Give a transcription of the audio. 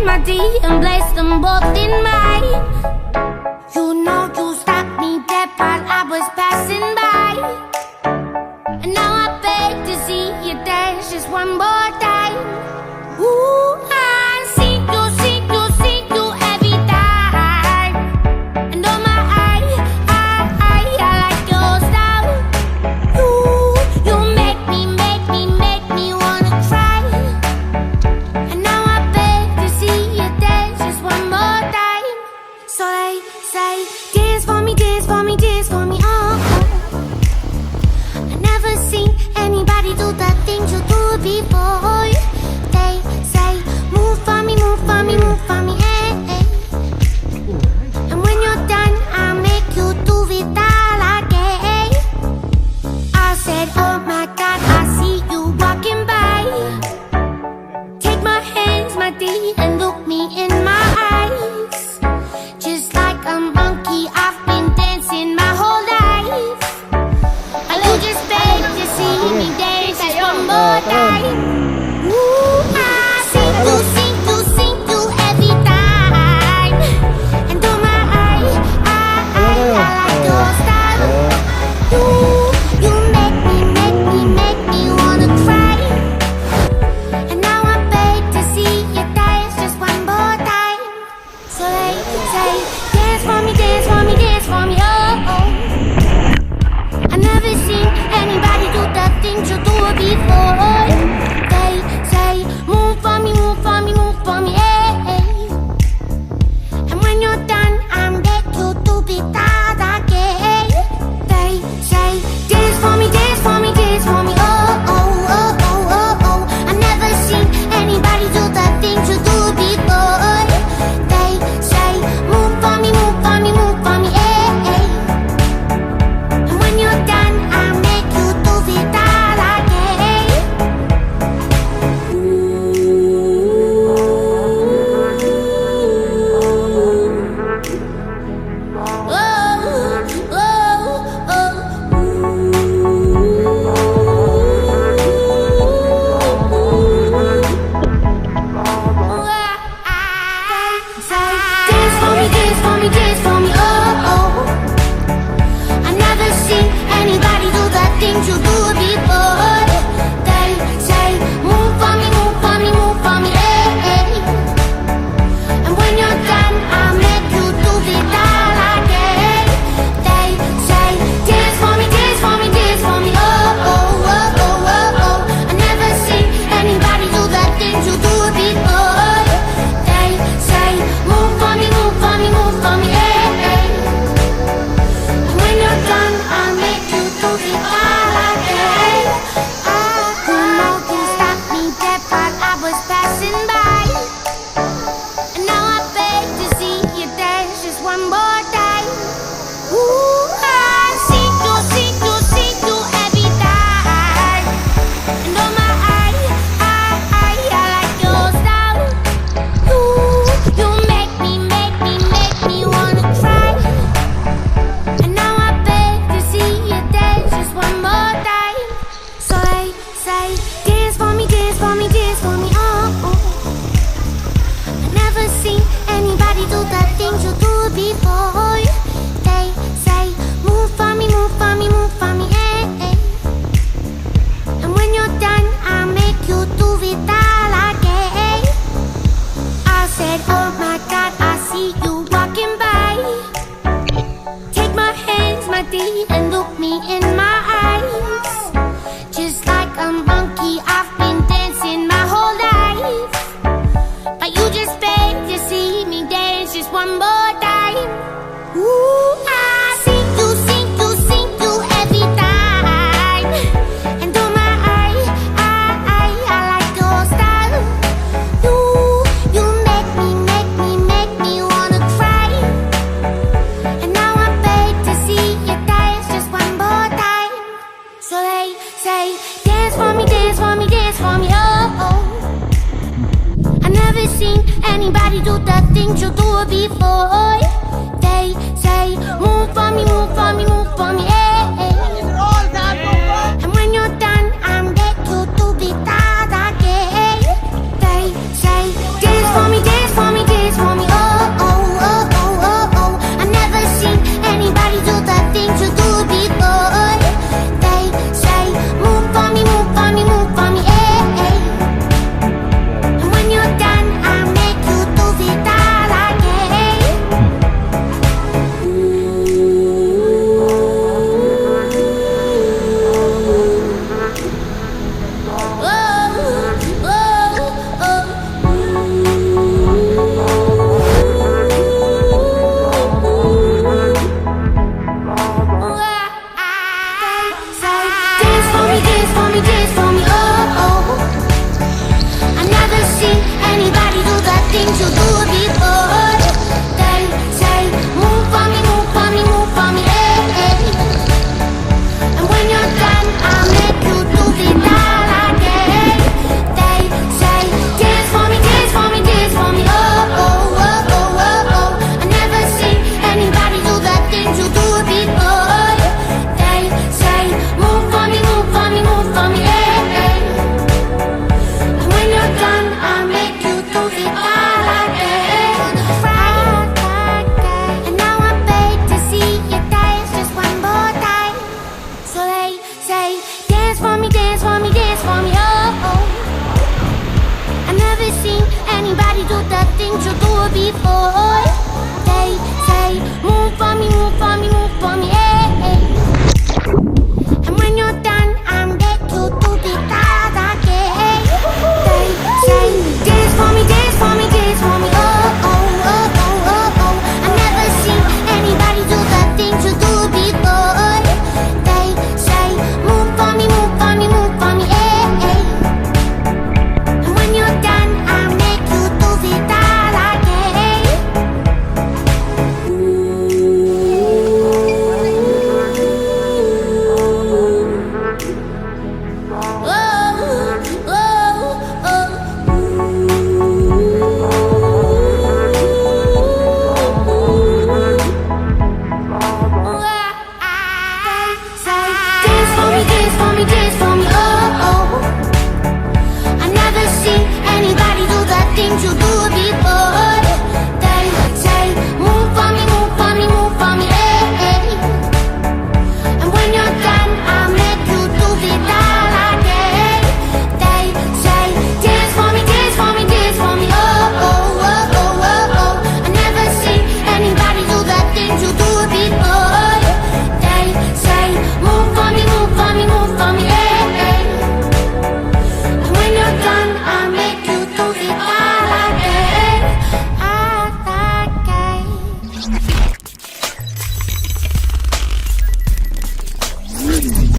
my D and place them both in mine. You know you stopped me dead while I was passing by, and now I beg to see you dance just one more time. Ooh, I see you every time. And oh my, I like your style. You make me wanna cry. And now I beg to see you dance just one more time. So they say, dance for me, dance for me, dance for me, oh. I never seen anybody do the things you do before. They say, move for me, move for me, move for me, hey, hey. And when you're done, I'll make you do it all again. I said, oh my God, I see you walking by. Take my hands, my D, and look me in my eyes. Just like a monkey, I've been dancing my whole life. And you just beg to see me dance just one more time. Ooh, I see you every time. And oh my, I like your style. You make me wanna cry. And now I beg to see you dance just one more time. So they say, dance for me, dance for me, dance for me, oh, oh. I never seen anybody do the things you do before. They say, move for me, move for me, move for me, hey, hey. And when you're done, I'll make you do it all again. They say, dance for me, dance for me, dance for me, oh, oh, oh, oh, oh, oh. I never seen anybody do the things you do before. They say, move for me, move for me, move for me, hey, hey. And when you're done, I'll make you do it all again. Dance for me, dance for me, dance for me, oh, oh. I never seen anybody do the things you do before. They say, move for me, move for me, move for me, hey, hey. And when you're done, I'll make you do it all again. They say, dance for me, dance for me, dance for me, oh, oh, oh, oh, oh, oh. I never seen anybody do the things you do before. They say, move for me, move for me, move for me, hey, hey. And when you're done, I'll make you do it all again. You know you stopped me dead while I was passing by, and now I beg to see you dance just one more time. Ooh, I see you every time. And oh my, I like your style. You make me wanna cry. And now I beg to see you dance just one more time. So they say, dance for me, dance for me, dance for me, oh, oh. I never seen anybody do the things you do before. They say, move for me, move for me, move for me, hey, hey. And when you're done, I'll make you do it all again. I said, oh my God, I see you walking by. Take my hands, my D, and look me in my eyes. Just like a monkey, I've been dancing my whole life. But you just beg to see me dance just one more time. Ooh, I see you every time. And oh my, I like your style. You make me wanna cry. And now I beg to see you dance just one more time. things you do.